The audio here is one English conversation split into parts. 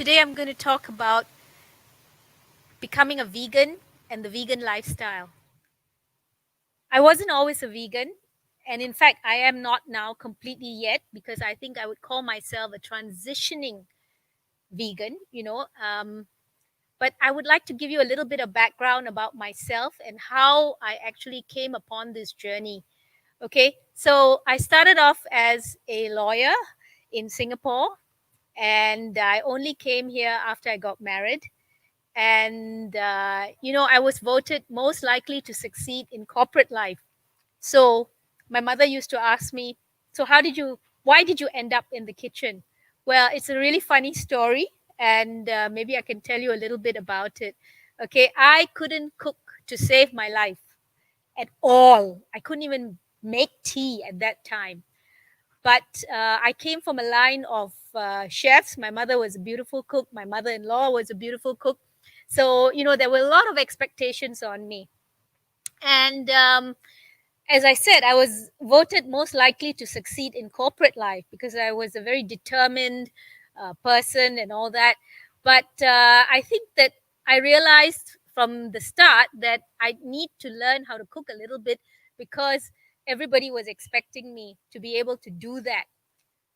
Today I'm going to talk about becoming a vegan and the vegan lifestyle. I wasn't always a vegan, and in fact, I am not now completely yet because I think I would call myself a transitioning vegan, But I would like to give you a little bit of background about myself and how I actually came upon this journey. Okay, so I started off as a lawyer in Singapore, and I only came here after I got married. And I was voted most likely to succeed in corporate life. So my mother used to ask me, so why did you end up in the kitchen? Well, it's a really funny story, and maybe I can tell you a little bit about it. Okay, I couldn't cook to save my life at all. I couldn't even make tea at that time. But I came from a line of chefs. My mother was a beautiful cook. My mother-in-law was a beautiful cook. So, there were a lot of expectations on me. And as I said, I was voted most likely to succeed in corporate life because I was a very determined person and all that. But I think that I realized from the start that I need to learn how to cook a little bit because everybody was expecting me to be able to do that.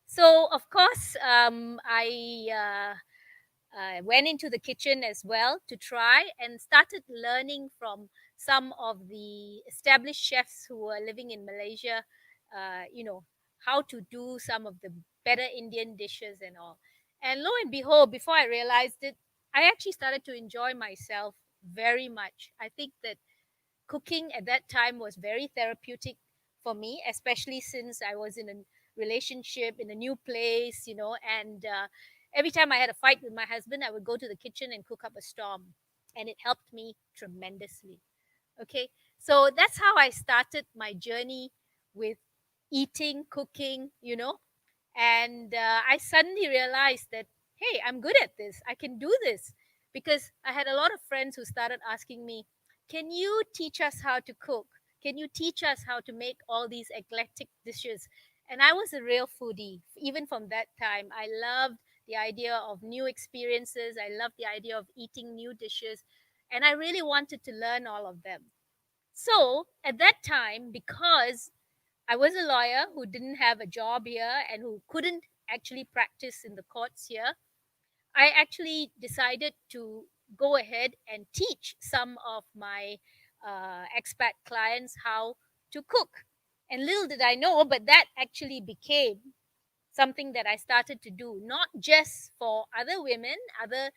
So, of course, I went into the kitchen as well to try and started learning from some of the established chefs who were living in Malaysia, how to do some of the better Indian dishes and all. And lo and behold, before I realized it, I actually started to enjoy myself very much. I think that cooking at that time was very therapeutic for me, especially since I was in a relationship in a new place, and every time I had a fight with my husband, I would go to the kitchen and cook up a storm, and it helped me tremendously. Okay, so that's how I started my journey with eating, cooking, and I suddenly realized that, hey, I'm good at this. I can do this because I had a lot of friends who started asking me, can you teach us how to cook? Can you teach us how to make all these eclectic dishes? And I was a real foodie. Even from that time, I loved the idea of new experiences. I loved the idea of eating new dishes. And I really wanted to learn all of them. So at that time, because I was a lawyer who didn't have a job here and who couldn't actually practice in the courts here, I actually decided to go ahead and teach some of my expat clients how to cook. And little did I know, but that actually became something that I started to do, not just for other women, other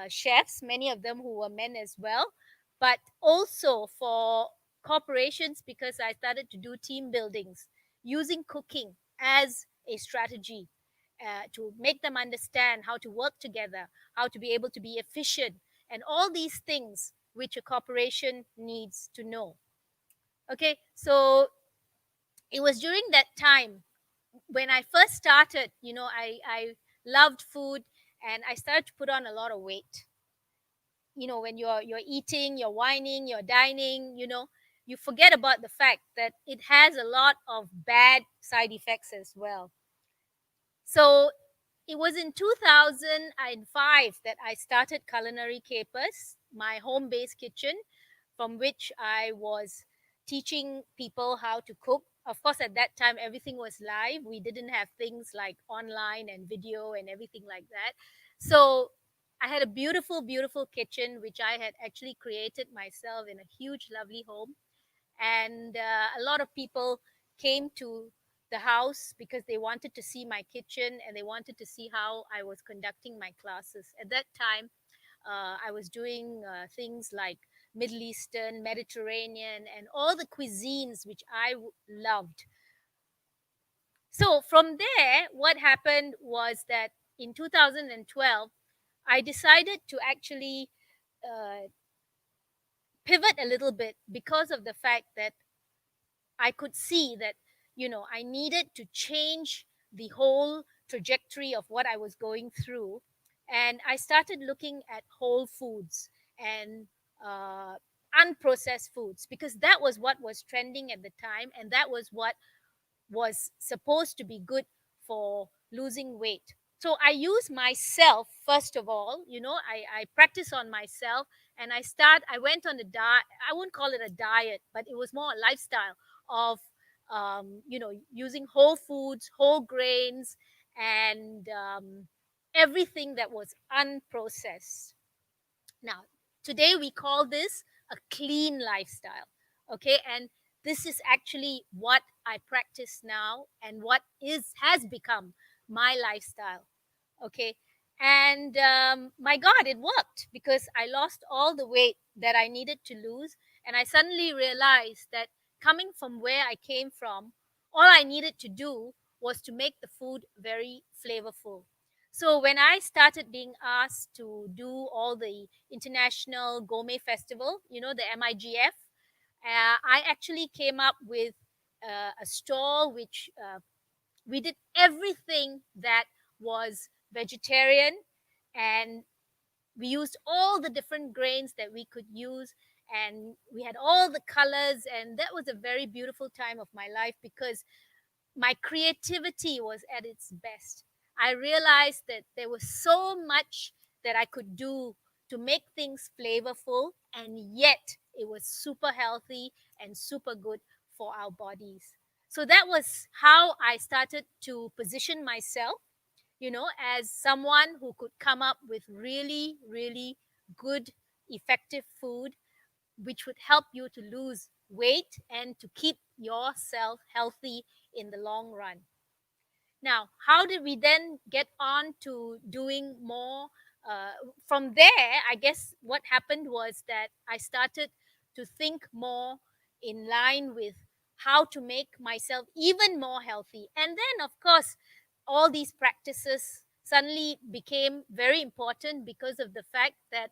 chefs, many of them who were men as well, but also for corporations because I started to do team buildings using cooking as a strategy to make them understand how to work together, how to be able to be efficient, and all these things which a corporation needs to know. Okay, so it was during that time when I first started, I loved food and I started to put on a lot of weight. When you're eating, you're whining, you're dining, you forget about the fact that it has a lot of bad side effects as well. So it was in 2005 that I started Culinary Capers, my home based kitchen, from which I was teaching people how to cook. Of course, at that time, everything was live. We didn't have things like online and video and everything like that. So I had a beautiful, beautiful kitchen, which I had actually created myself in a huge, lovely home. And a lot of people came to the house because they wanted to see my kitchen and they wanted to see how I was conducting my classes. At that time, I was doing things like Middle Eastern, Mediterranean, and all the cuisines which loved. So from there, what happened was that in 2012, I decided to actually uh, pivot a little bit because of the fact that I could see that, I needed to change the whole trajectory of what I was going through. And I started looking at whole foods and uh, unprocessed foods because that was what was trending at the time. And that was what was supposed to be good for losing weight. So I use myself first of all, I practice on myself, and I went on a diet. I wouldn't call it a diet, but it was more a lifestyle of using whole foods, whole grains, and everything that was unprocessed. Now, today we call this a clean lifestyle. Okay, and this is actually what I practice now, and what is has become my lifestyle. Okay, and my God, it worked, because I lost all the weight that I needed to lose, and I suddenly realized that, coming from where I came from, all I needed to do was to make the food very flavorful. So when I started being asked to do all the international gourmet festival, the MIGF, I actually came up with a stall which we did everything that was vegetarian, and we used all the different grains that we could use, and we had all the colors, and that was a very beautiful time of my life, because my creativity was at its best. I realized that there was so much that I could do to make things flavorful, and yet it was super healthy and super good for our bodies. So that was how I started to position myself, as someone who could come up with really, really good, effective food which would help you to lose weight and to keep yourself healthy in the long run. Now, how did we then get on to doing more? From there, I guess what happened was that I started to think more in line with how to make myself even more healthy. And then, of course, all these practices suddenly became very important, because of the fact that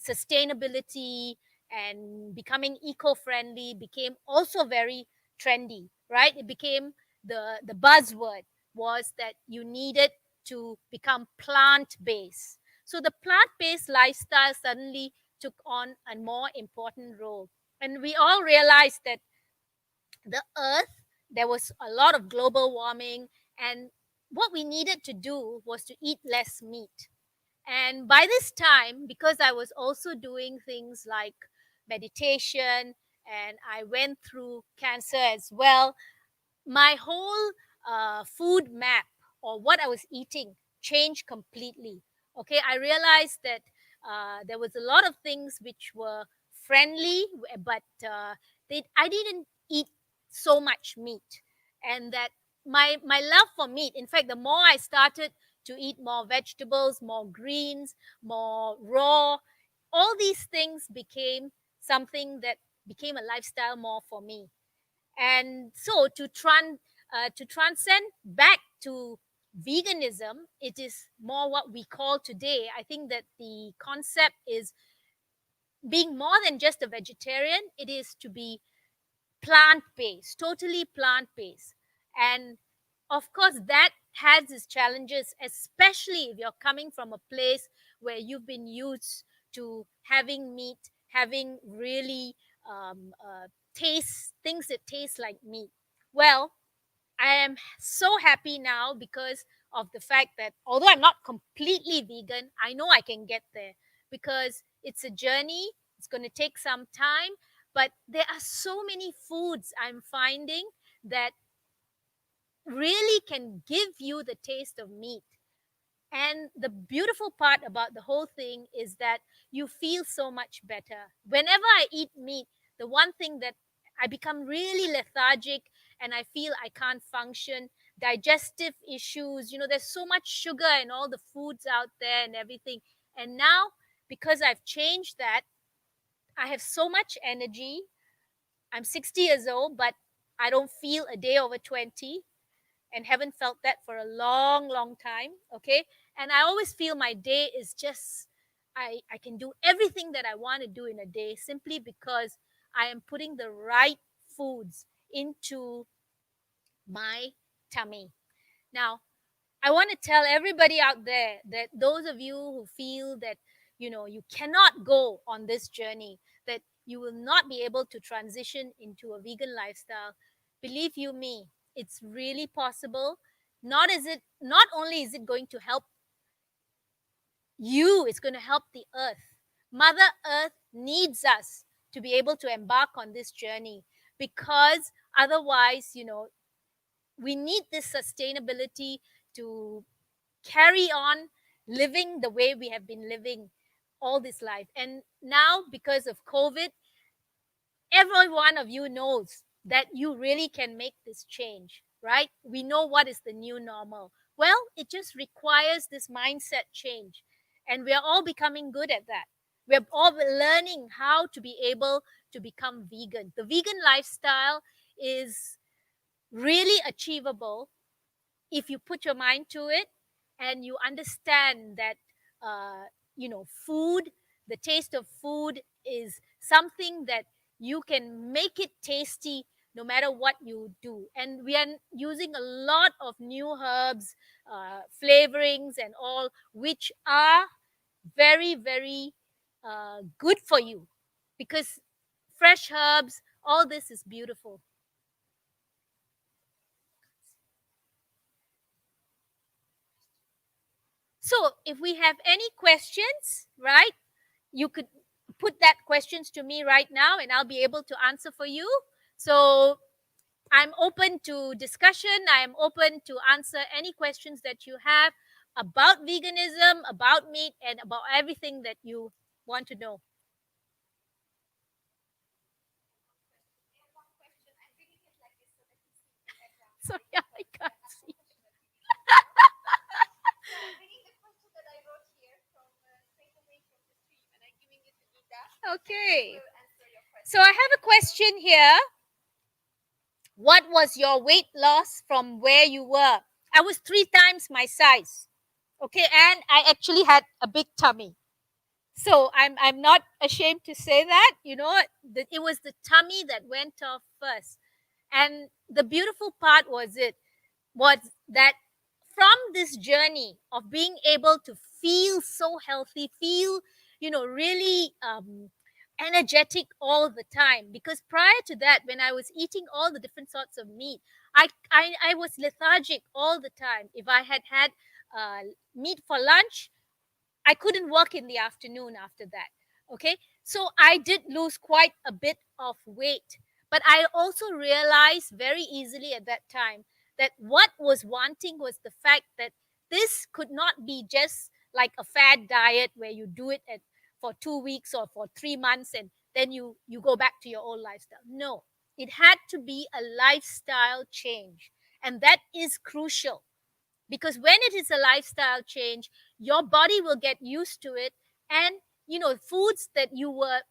sustainability and becoming eco-friendly became also very trendy, right? It became the buzzword was that you needed to become plant-based. So the plant-based lifestyle suddenly took on a more important role. And we all realized that the earth, there was a lot of global warming, and what we needed to do was to eat less meat. And by this time, because I was also doing things like meditation, and I went through cancer as well, my whole food map, or what I was eating, changed completely. Okay, I realized that there was a lot of things which were friendly, but I didn't eat so much meat, and that my love for meat. In fact, the more I started to eat more vegetables, more greens, more raw, all these things became something that became a lifestyle more for me. And so to transcend back to veganism, it is more what we call today. I think that the concept is being more than just a vegetarian. It is to be plant based, totally plant based. And of course, that has its challenges, especially if you're coming from a place where you've been used to having meat, having really taste things that taste like meat. Well, I am so happy now, because of the fact that although I'm not completely vegan, I know I can get there, because it's a journey. It's going to take some time, but there are so many foods I'm finding that really can give you the taste of meat. And the beautiful part about the whole thing is that you feel so much better. Whenever I eat meat, the one thing that I become really lethargic, and I feel I can't function, digestive issues, there's so much sugar in all the foods out there and everything. And now, because I've changed that, I have so much energy. I'm 60 years old, but I don't feel a day over 20, and haven't felt that for a long, long time. Okay. And I always feel my day is just, I can do everything that I want to do in a day, simply because I am putting the right foods into my tummy. Now, I want to tell everybody out there that those of you who feel that you cannot go on this journey, that you will not be able to transition into a vegan lifestyle, believe you me, it's really possible. not only is it going to help you, it's going to help the earth. Mother Earth needs us to be able to embark on this journey, because otherwise, we need this sustainability to carry on living the way we have been living all this life. And now, because of COVID, every one of you knows that you really can make this change, right? We know what is the new normal. Well, it just requires this mindset change. And we are all becoming good at that. We're all learning how to be able to become vegan. The vegan lifestyle is really achievable if you put your mind to it and you understand that food, the taste of food is something that you can make it tasty no matter what you do. And we are using a lot of new herbs, flavorings and all, which are very, very good for you, because fresh herbs, all this is beautiful. So if we have any questions, right, you could put that questions to me right now and I'll be able to answer for you. So I'm open to discussion. I am open to answer any questions that you have about veganism, about meat, and about everything that you want to know. Sorry, I can't see. Okay. So I have a question here. What was your weight loss from where you were? I was 3 times my size. Okay, and I actually had a big tummy. So I'm not ashamed to say that. It was the tummy that went off first. And the beautiful part was that from this journey of being able to feel so healthy, feel, really energetic all the time. Because prior to that, when I was eating all the different sorts of meat, I was lethargic all the time. If I had meat for lunch, I couldn't work in the afternoon after that. Okay. So I did lose quite a bit of weight. But I also realized very easily at that time that what was wanting was the fact that this could not be just like a fad diet where you do it for 2 weeks or for 3 months and then you go back to your old lifestyle. No, it had to be a lifestyle change. And that is crucial, because when it is a lifestyle change, your body will get used to it. And foods that you were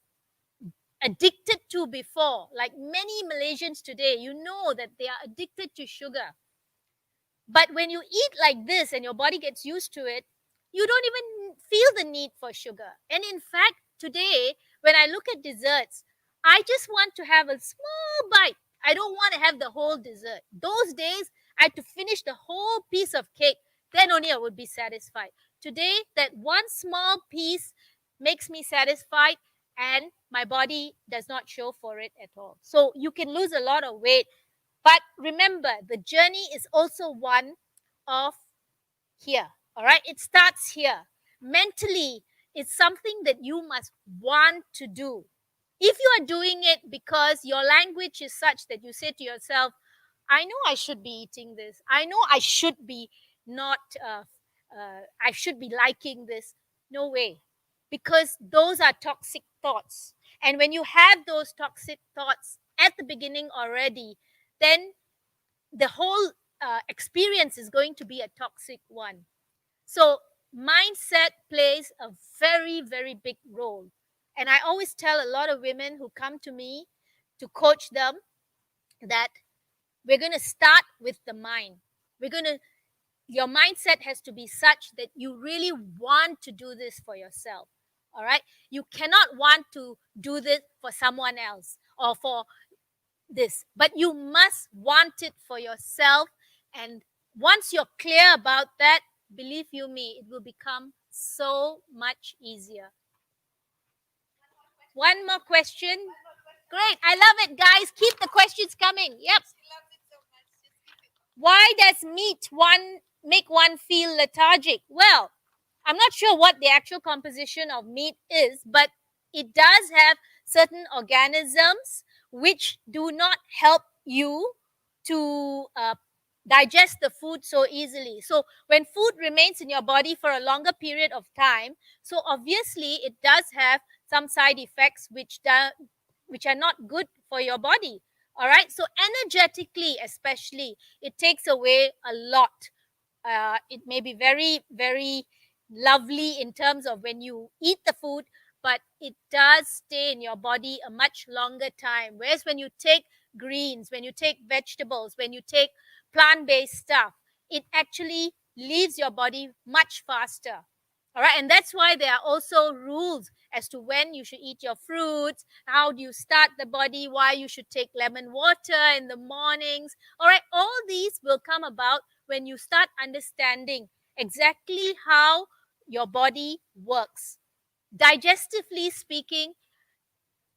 addicted to before, like many Malaysians today, that they are addicted to sugar. But when you eat like this and your body gets used to it, you don't even feel the need for sugar. And in fact, today, when I look at desserts, I just want to have a small bite. I don't want to have the whole dessert. Those days, I had to finish the whole piece of cake. Then only I would be satisfied. Today, that one small piece makes me satisfied, and my body does not show for it at all. So you can lose a lot of weight, but remember, the journey is also one of here. All right. It starts here. Mentally, it's something that you must want to do. If you are doing it because your language is such that you say to yourself, I know I should be eating this. I know I should be not, I should be liking this. No way. Because those are toxic thoughts. And when you have those toxic thoughts at the beginning already, then the whole experience is going to be a toxic one. So, mindset plays a very, very big role. And I always tell a lot of women who come to me to coach them that we're going to start with the mind. We're going to, your mindset has to be such that you really want to do this for yourself. All right. You cannot want to do this for someone else or for this, but you must want it for yourself. And once you're clear about that, believe you me, it will become so much easier. One more question. Great. I love it, guys. Keep the questions coming. Yep. Why does meat one make one feel lethargic? Well, I'm not sure what the actual composition of meat is, but it does have certain organisms which do not help you to digest the food so easily. So when food remains in your body for a longer period of time, so obviously it does have some side effects which are not good for your body. All right. So energetically, especially, it takes away a lot. It may be very, very lovely in terms of when you eat the food, but it does stay in your body a much longer time. Whereas when you take greens, when you take vegetables, when you take plant based stuff, it actually leaves your body much faster. All right, and that's why there are also rules as to when you should eat your fruits, how do you start the body, why you should take lemon water in the mornings. All right, all these will come about when you start understanding exactly how your body works. Digestively speaking,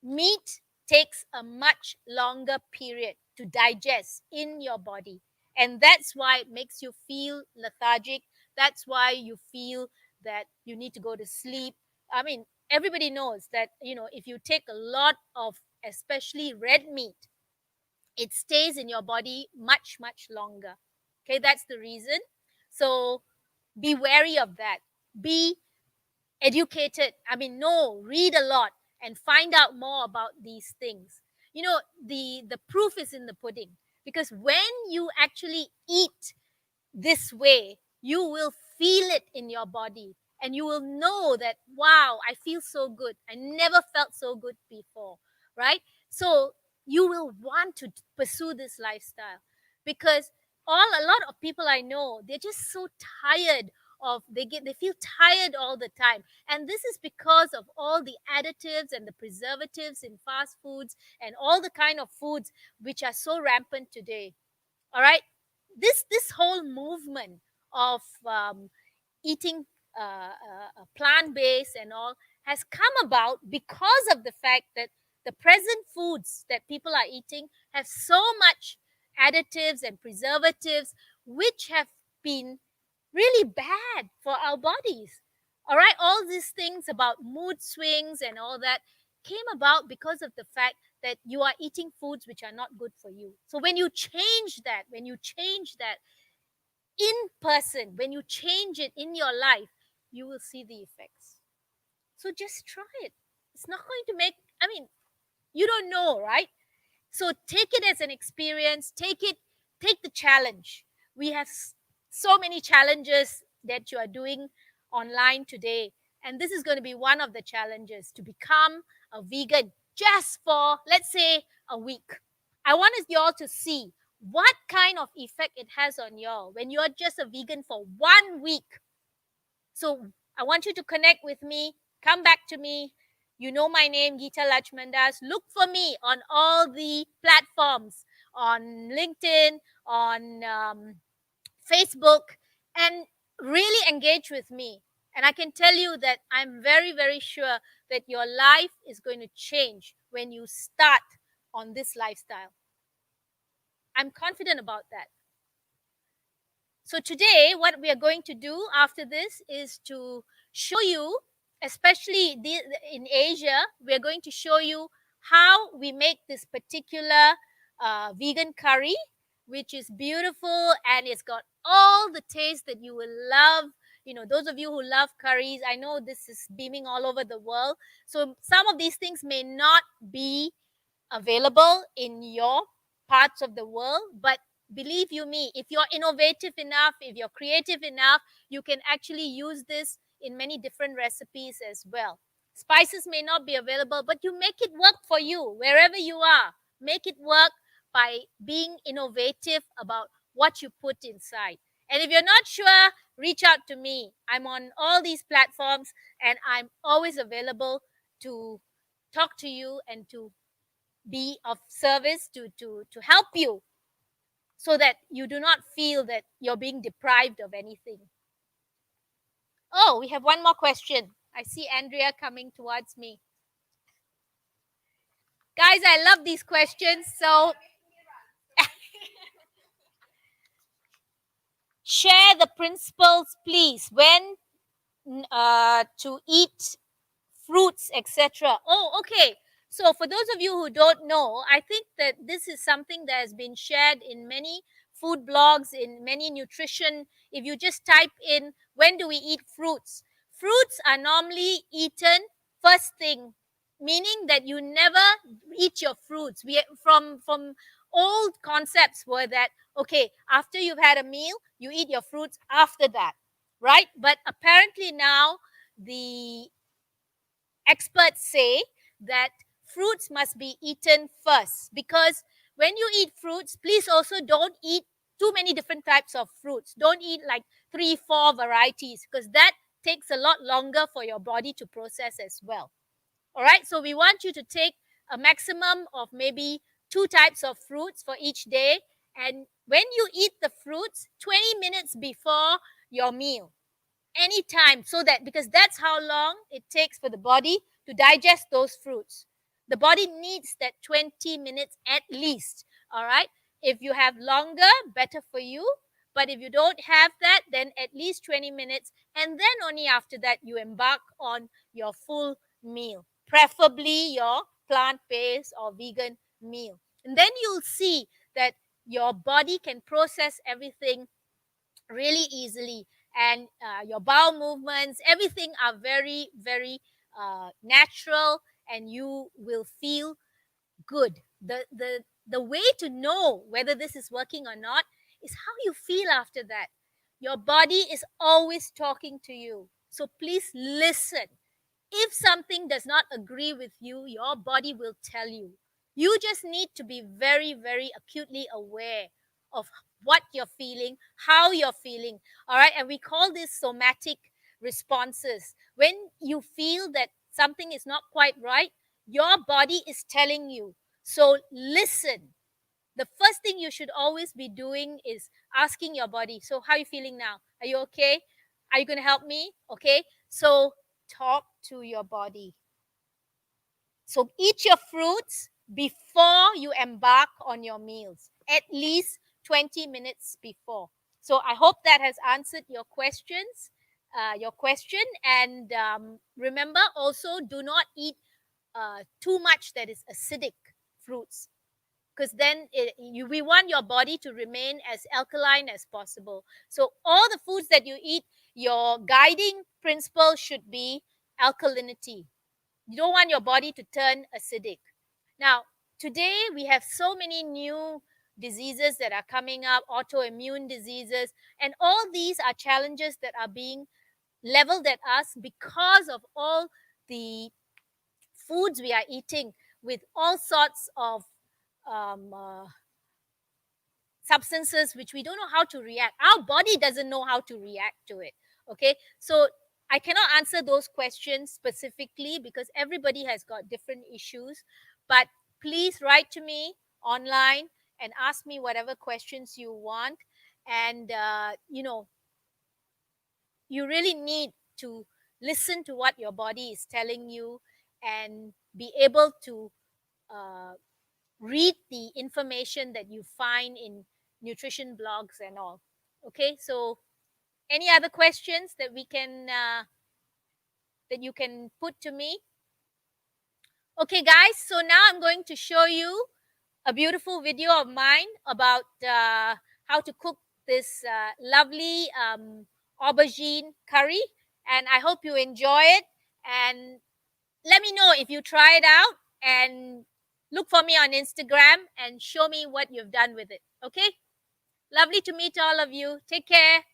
meat takes a much longer period to digest in your body. And that's why it makes you feel lethargic. That's why you feel that you need to go to sleep. I mean, everybody knows that, if you take a lot of, especially red meat, it stays in your body much, much longer. Okay, that's the reason. So be wary of that. Be educated. I mean, no, read a lot and find out more about these things. The proof is in the pudding, because when you actually eat this way, you will feel it in your body, and you will know that, wow, I feel so good. I never felt so good before, right? So you will want to pursue this lifestyle, because a lot of people I know, they're just so tired of they feel tired all the time, and this is because of all the additives and the preservatives in fast foods and all the kind of foods which are so rampant today. All right, this whole movement of eating plant based and all has come about because of the fact that the present foods that people are eating have so much additives and preservatives which have been really bad for our bodies. All right, all these things about mood swings and all that came about because of the fact that you are eating foods which are not good for you. So when you change that in person, when you change it in your life, you will see the effects. So just try it. It's not going to make, I mean, you don't know, right? So take it as an experience, take the challenge. We have so many challenges that you are doing online today, and this is going to be one of the challenges, to become a vegan just for, let's say, a week. I want you all to see what kind of effect it has on you all when you're just a vegan for 1 week. So I want you to connect with me, come back to me. You know my name, Geeta Lachmandas. Look for me on all the platforms, on LinkedIn, on Facebook, and really engage with me. And I can tell you that I'm very, very sure that your life is going to change when you start on this lifestyle. I'm confident about that. So today, what we are going to do after this is to show you, especially in Asia, we are going to show you how we make this particular vegan curry, which is beautiful and it's got all the taste that you will love. Those of you who love curries, I know this is beaming all over the world. So some of these things may not be available in your parts of the world, but believe you me, if you're innovative enough, if you're creative enough, you can actually use this in many different recipes as well. Spices may not be available, but you make it work for you wherever you are. Make it work by being innovative about what you put inside. And if you're not sure, reach out to me. I'm on all these platforms and I'm always available to talk to you and to be of service, to help you, so that you do not feel that you're being deprived of anything. Oh, we have one more question. I see Andrea coming towards me. Guys, I love these questions. So share the principles, please, when to eat fruits, etc. Oh, okay. So for those of you who don't know, I think that this is something that has been shared in many food blogs, in many nutrition. If you just type in, when do we eat fruits? Fruits are normally eaten first thing, meaning that you never eat your fruits. We from old concepts were that, okay, after you've had a meal, you eat your fruits after that, right? But apparently now the experts say that fruits must be eaten first, because when you eat fruits, please also don't eat too many different types of fruits. Don't eat like 3 4 varieties, because that takes a lot longer for your body to process as well. All right, so we want you to take a maximum of maybe 2 types of fruits for each day, and when you eat the fruits, 20 minutes before your meal, anytime, so that, because that's how long it takes for the body to digest those fruits. The body needs that 20 minutes at least. All right, if you have longer, better for you, but if you don't have that, then at least 20 minutes, and then only after that you embark on your full meal, preferably your plant-based or vegan meal. And then you'll see that your body can process everything really easily, and your bowel movements, everything are very, very natural, and you will feel good. The way to know whether this is working or not is how you feel after that. Your body is always talking to you, so please listen. If something does not agree with you, your body will tell you. You just need to be very, very acutely aware of what you're feeling, how you're feeling. All right. And we call this somatic responses. When you feel that something is not quite right, your body is telling you. So listen. The first thing you should always be doing is asking your body, so how are you feeling now? Are you okay? Are you going to help me? Okay. So talk to your body. So eat your fruits before you embark on your meals, at least 20 minutes before. So I hope that has answered your questions, your question. And remember also, do not eat too much that is acidic fruits, because then we want your body to remain as alkaline as possible. So all the foods that you eat, your guiding principle should be alkalinity. You don't want your body to turn acidic. Now, today we have so many new diseases that are coming up, autoimmune diseases, and all these are challenges that are being leveled at us because of all the foods we are eating with all sorts of um, uh, substances which we don't know how to react. Our body doesn't know how to react to it. Okay, so I cannot answer those questions specifically because everybody has got different issues. But please write to me online and ask me whatever questions you want. And you really need to listen to what your body is telling you and be able to uh, read the information that you find in nutrition blogs and all. Okay, so any other questions that we can that you can put to me? Okay, guys, so now I'm going to show you a beautiful video of mine about how to cook this lovely aubergine curry, and I hope you enjoy it. And let me know if you try it out, and look for me on Instagram and show me what you've done with it. Okay? Lovely to meet all of you. Take care.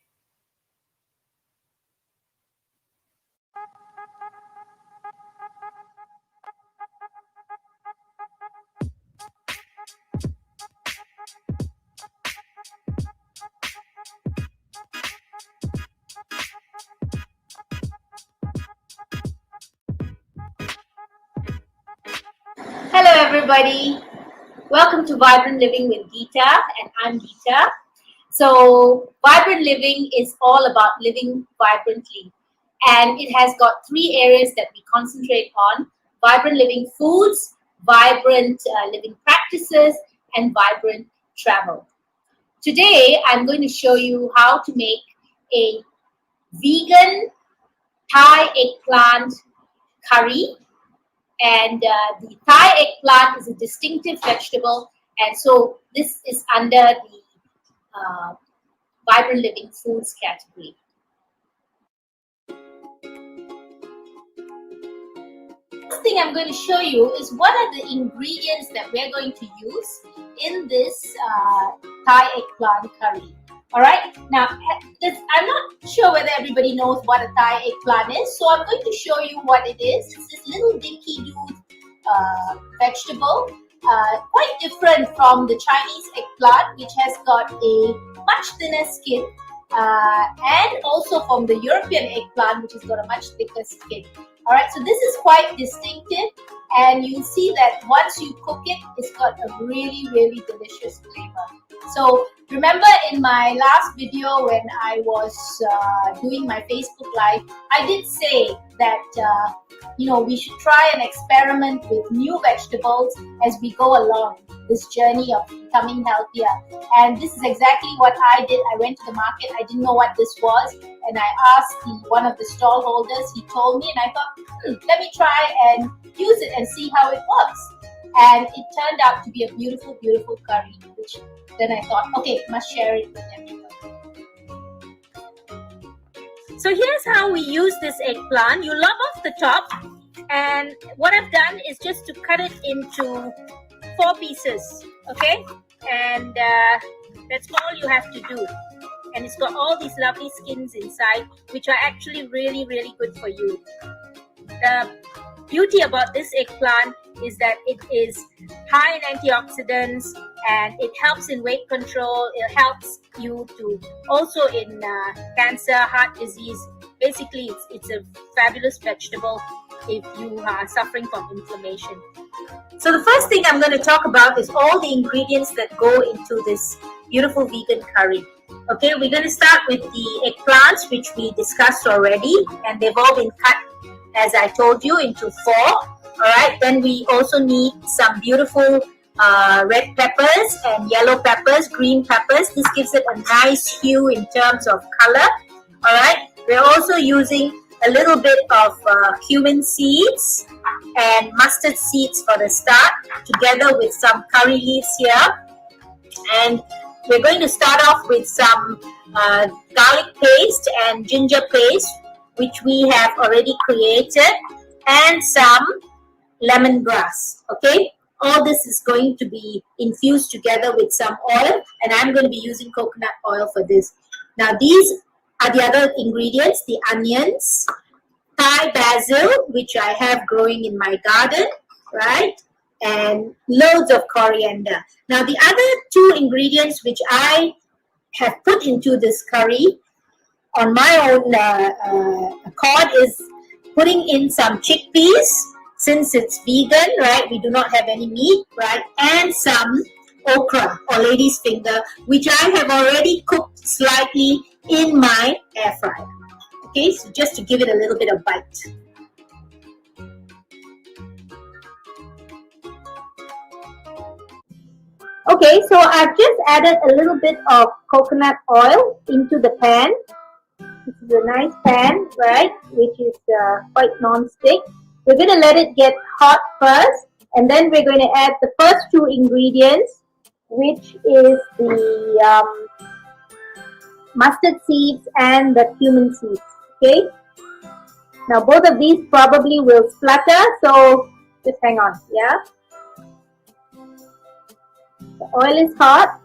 Hello, everybody. Welcome to Vibrant Living with Geeta, and I'm Geeta. So, Vibrant Living is all about living vibrantly, and it has got 3 areas that we concentrate on: vibrant living foods, vibrant living practices, and vibrant travel. Today I'm going to show you how to make a vegan Thai eggplant curry. And the Thai eggplant is a distinctive vegetable, and so this is under the Vibrant Living Foods category. First thing I'm going to show you is what are the ingredients that we're going to use in this Thai eggplant curry. Alright, now I'm not sure whether everybody knows what a Thai eggplant is, so I'm going to show you what it is. It's this little dinky dude vegetable, quite different from the Chinese eggplant, which has got a much thinner skin, and also from the European eggplant, which has got a much thicker skin. Alright, so this is quite distinctive, and you'll see that once you cook it, it's got a really, really delicious flavor. So remember in my last video when I was doing my Facebook Live, I did say that we should try and experiment with new vegetables as we go along this journey of becoming healthier. And this is exactly what I did. I went to the market. I didn't know what this was, and I asked one of the stall holders. He told me, and I thought, let me try and use it and see how it works. And it turned out to be a beautiful, beautiful curry, which then I thought, okay, must share it with everyone. So here's how we use this eggplant. You lop off the top, and what I've done is just to cut it into 4 pieces, okay? And that's all you have to do. And it's got all these lovely skins inside, which are actually really, really good for you. The beauty about this eggplant is that it is high in antioxidants, and it helps in weight control. It helps you to also in cancer, heart disease. Basically, it's a fabulous vegetable if you are suffering from inflammation. So the first thing I'm going to talk about is all the ingredients that go into this beautiful vegan curry. Okay, we're going to start with the eggplants, which we discussed already, and they've all been cut, as I told you, into 4. Alright, then we also need some beautiful red peppers and yellow peppers, green peppers. This gives it a nice hue in terms of color. Alright, we're also using a little bit of cumin seeds and mustard seeds for the start, together with some curry leaves here. And we're going to start off with some garlic paste and ginger paste, which we have already created, and some lemongrass. Okay, all this is going to be infused together with some oil, and I'm going to be using coconut oil for this. Now these are the other ingredients: the onions, Thai basil, which I have growing in my garden, right? And loads of coriander. Now the other 2 ingredients which I have put into this curry on my own accord is putting in some chickpeas, since it's vegan, right? We do not have any meat, right? And some okra or lady's finger, which I have already cooked slightly in my air fryer. Okay, so just to give it a little bit of bite. Okay, so I've just added a little bit of coconut oil into the pan. This is a nice pan, right, which is quite non-stick. We're going to let it get hot first, and then we're going to add the first 2 ingredients, which is the mustard seeds and the cumin seeds. Okay, now both of these probably will splutter, so just hang on. Yeah, the oil is hot.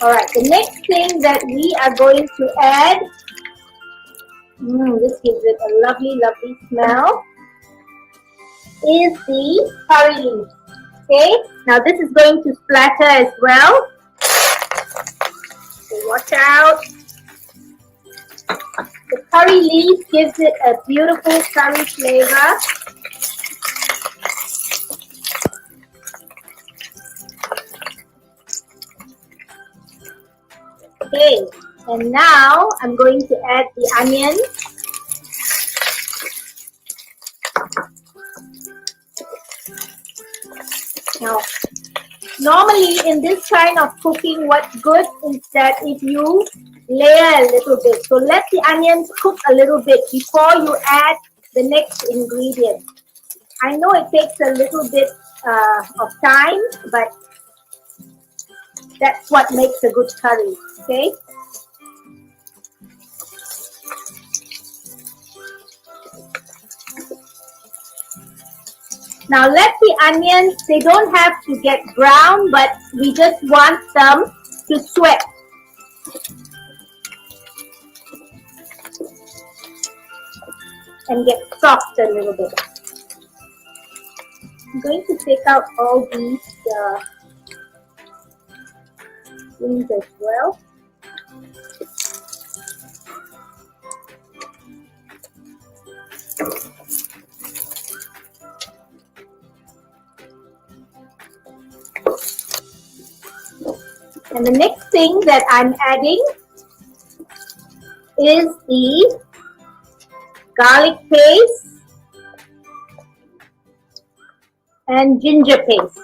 Alright, the next thing that we are going to add, this gives it a lovely, lovely smell, is the curry leaves. Okay, now this is going to splatter as well, so watch out. The curry leaves gives it a beautiful curry flavor. Okay, and now I'm going to add the onions. Now, normally in this kind of cooking, what's good is that if you layer a little bit. So let the onions cook a little bit before you add the next ingredient. I know it takes a little bit of time, but that's what makes a good curry, okay? Now let the onions, they don't have to get brown, but we just want them to sweat. And get soft a little bit. I'm going to take out all these things as well. And the next thing that I'm adding is the garlic paste and ginger paste.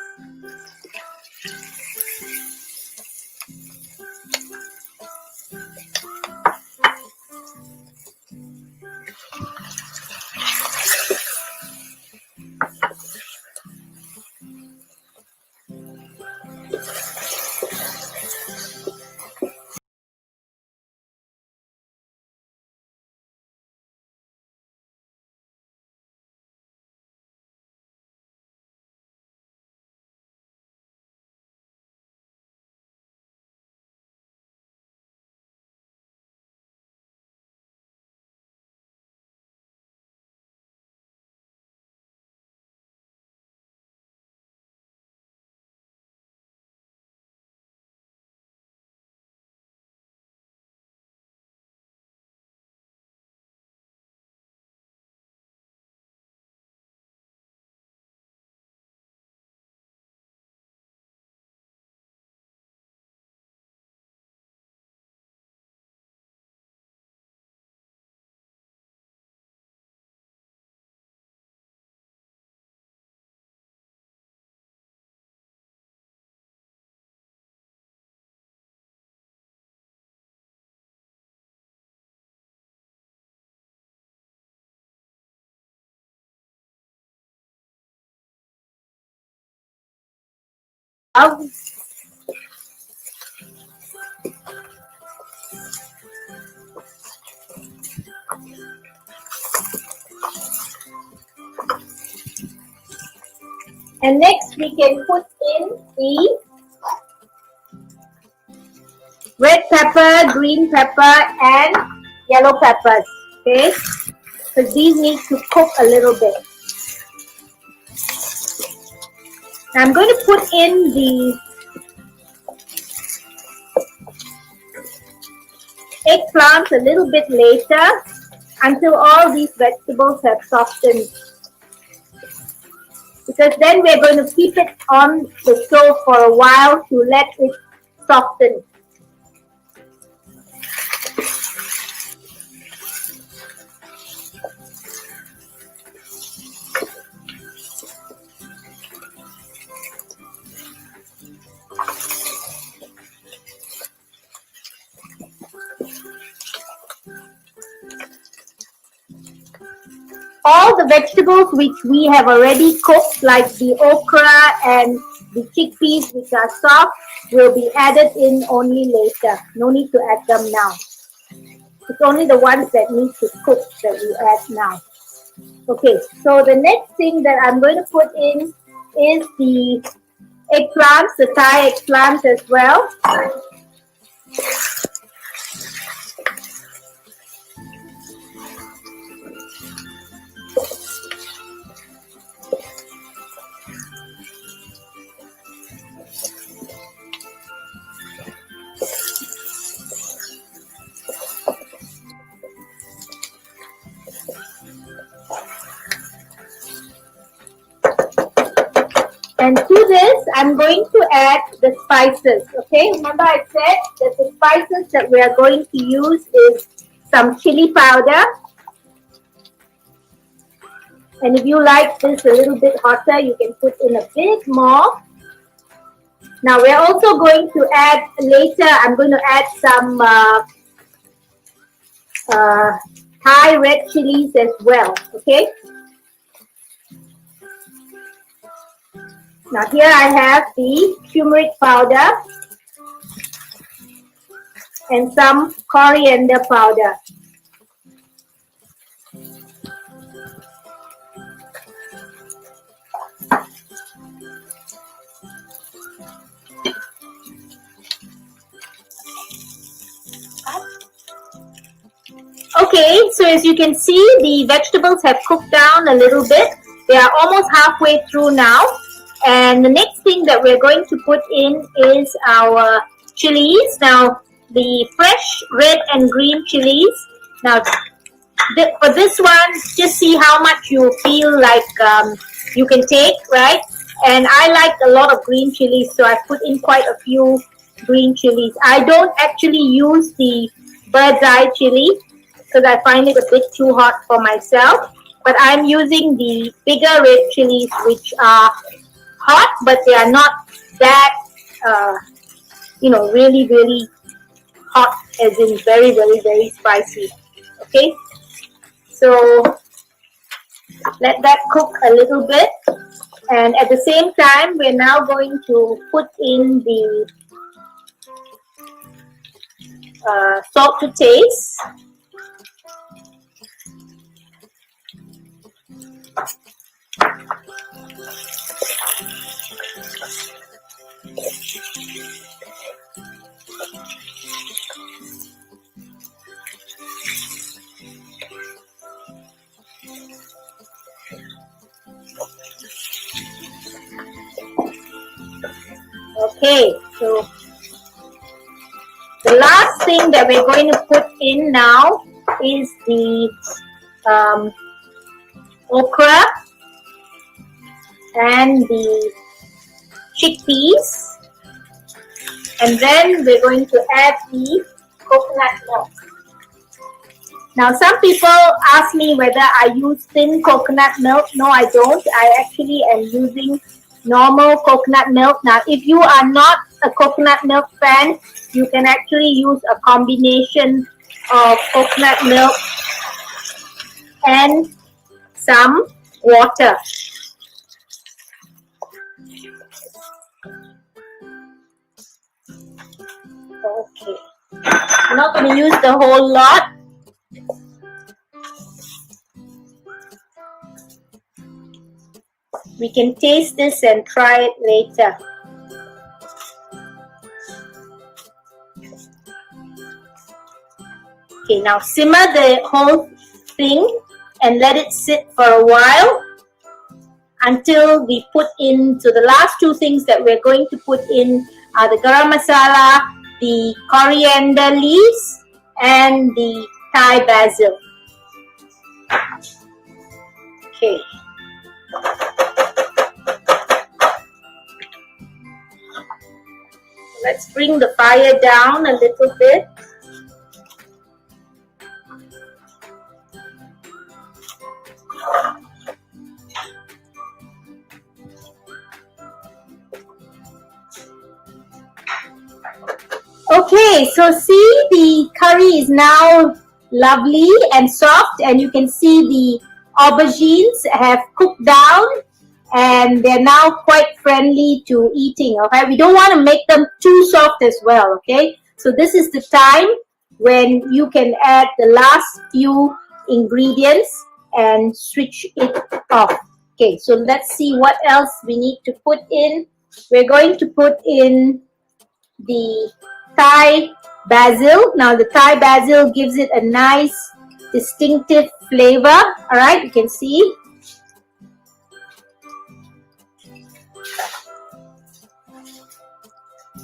And next we can put in the red pepper, green pepper, and yellow peppers. Okay, because these need to cook a little bit. I'm going to put in the eggplants a little bit later until all these vegetables have softened. Because then we're going to keep it on the stove for a while to let it soften. All the vegetables which we have already cooked, like the okra and the chickpeas which are soft, will be added in only later. No need to add them now. It's only the ones that need to cook that we add now. Okay, so the next thing that I'm going to put in is the eggplants, the Thai eggplants as well. And to this, I'm going to add the spices. Okay, remember I said that the spices that we are going to use is some chili powder. And if you like this a little bit hotter, you can put in a bit more. Now we're also going to add later, I'm going to add some Thai red chilies as well, okay? Now here I have the turmeric powder and some coriander powder. Okay, so as you can see, the vegetables have cooked down a little bit. They are almost halfway through now. And the next thing that we're going to put in is our chilies. Now, the fresh red and green chilies. Now, for this one, just see how much you feel like you can take, right? And I like a lot of green chilies, so I put in quite a few green chilies. I don't actually use the bird's eye chili because I find it a bit too hot for myself. But I'm using the bigger red chilies, which are hot, but they are not that, really, really hot, as in very, very, very spicy. Okay, so let that cook a little bit. And at the same time, we're now going to put in the salt to taste. Okay, so the last thing that we're going to put in now is the okra and the chickpeas, and then we're going to add the coconut milk. Now, some people ask me whether I use thin coconut milk. No, I don't. I actually am using normal coconut milk. Now, if you are not a coconut milk fan, you can actually use a combination of coconut milk and some water. Okay, I'm not going to use the whole lot. We can taste this and try it later. Okay, now simmer the whole thing and let it sit for a while until we put in. So the last two things that we're going to put in are the garam masala, the coriander leaves, and the Thai basil. Okay. Let's bring the fire down a little bit. Okay, so see, the curry is now lovely and soft, and you can see the aubergines have cooked down and they're now quite friendly to eating. Okay, we don't want to make them too soft as well. Okay, so this is the time when you can add the last few ingredients and switch it off. Okay, so let's see what else we need to put in. We're going to put in the Thai basil. Now the Thai basil gives it a nice distinctive flavor. All right, you can see.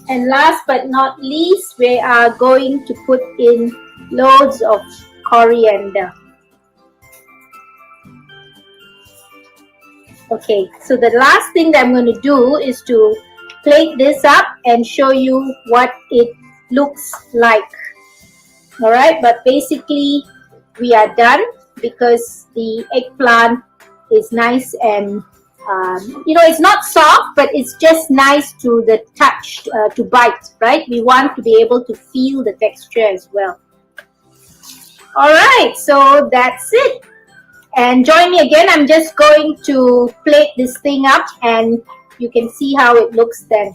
And last but not least, we are going to put in loads of coriander. Okay, so the last thing that I'm going to do is to plate this up and show you what it looks like. All right, but basically we are done because the eggplant is nice and It's not soft, but it's just nice to the touch, to bite, right? We want to be able to feel the texture as well. All right, so that's it. And join me again. I'm just going to plate this thing up and you can see how it looks then.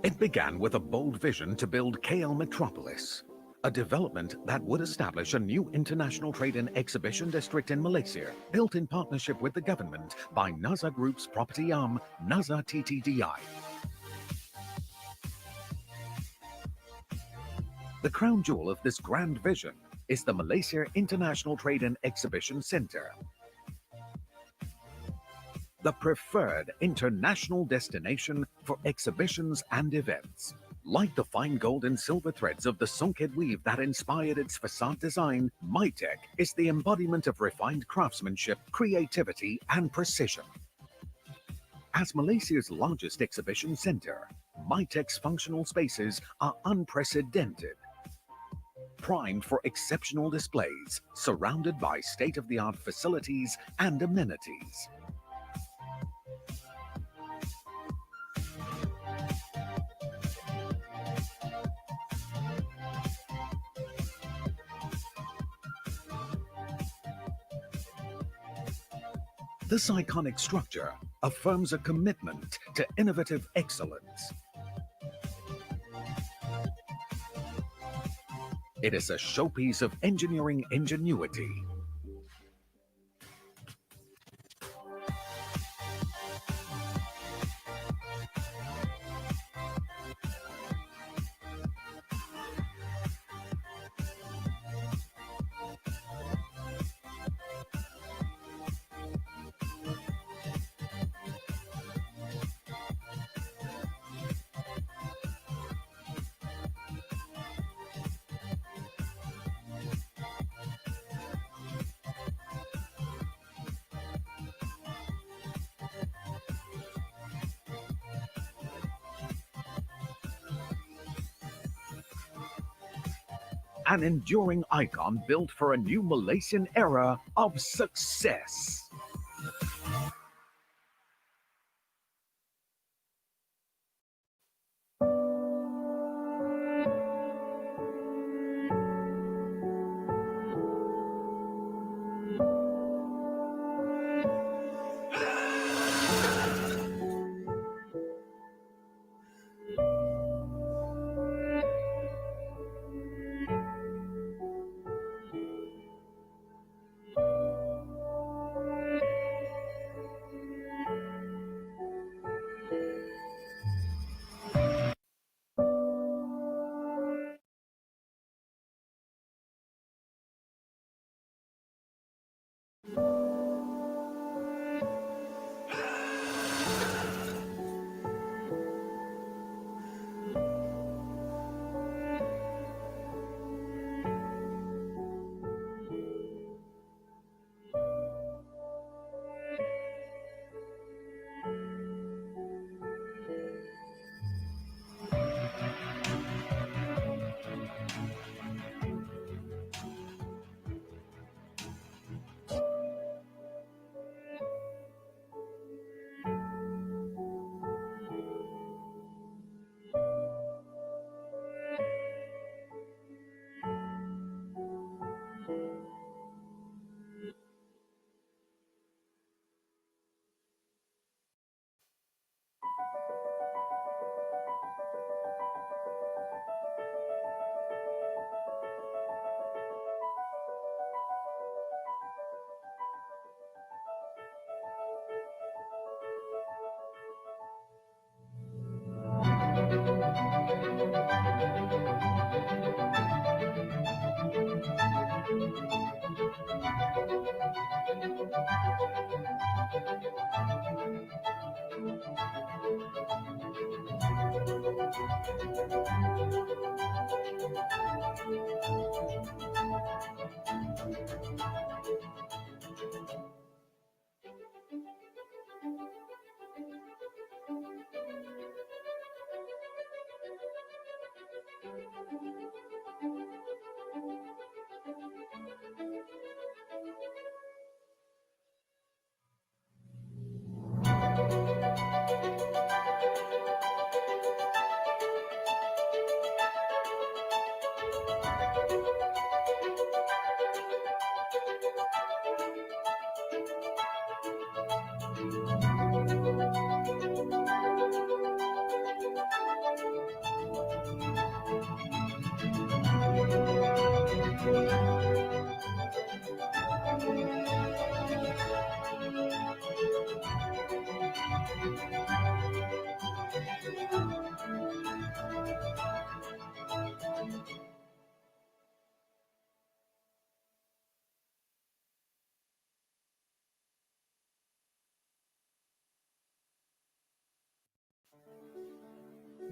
It began with a bold vision to build KL Metropolis, a development that would establish a new international trade and exhibition district in Malaysia, built in partnership with the government by NAZA Group's property arm, NAZA TTDI. The crown jewel of this grand vision is the Malaysia International Trade and Exhibition Center, the preferred international destination for exhibitions and events. Like the fine gold and silver threads of the Songket weave that inspired its facade design, MyTech is the embodiment of refined craftsmanship, creativity, and precision. As Malaysia's largest exhibition center, MyTech's functional spaces are unprecedented, primed for exceptional displays, surrounded by state-of-the-art facilities and amenities. This iconic structure affirms a commitment to innovative excellence. It is a showpiece of engineering ingenuity. An enduring icon built for a new Malaysian era of success.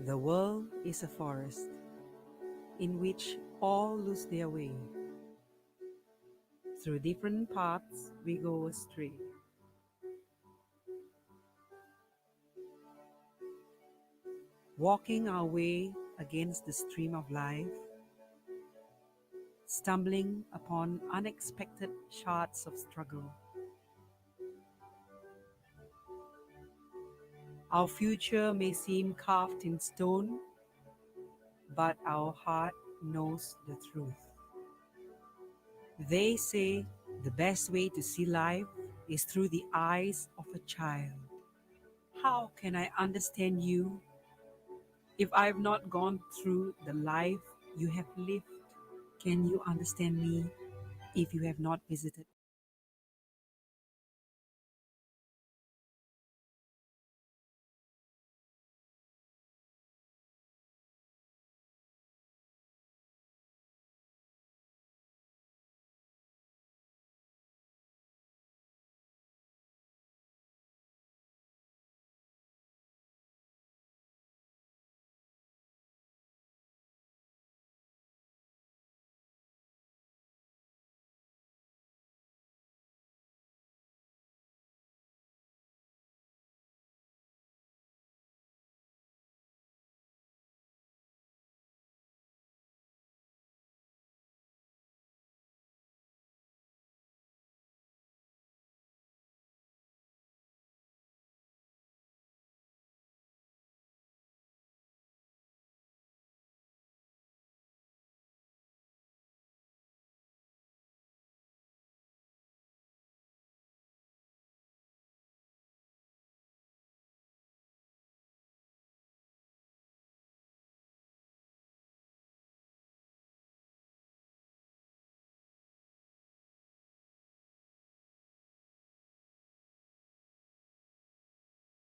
The world is a forest in which all lose their way. Through different paths we go astray. Walking our way against the stream of life, stumbling upon unexpected shards of struggle. Our future may seem carved in stone, but our heart knows the truth. They say the best way to see life is through the eyes of a child. How can I understand you if I have not gone through the life you have lived? Can you understand me if you have not visited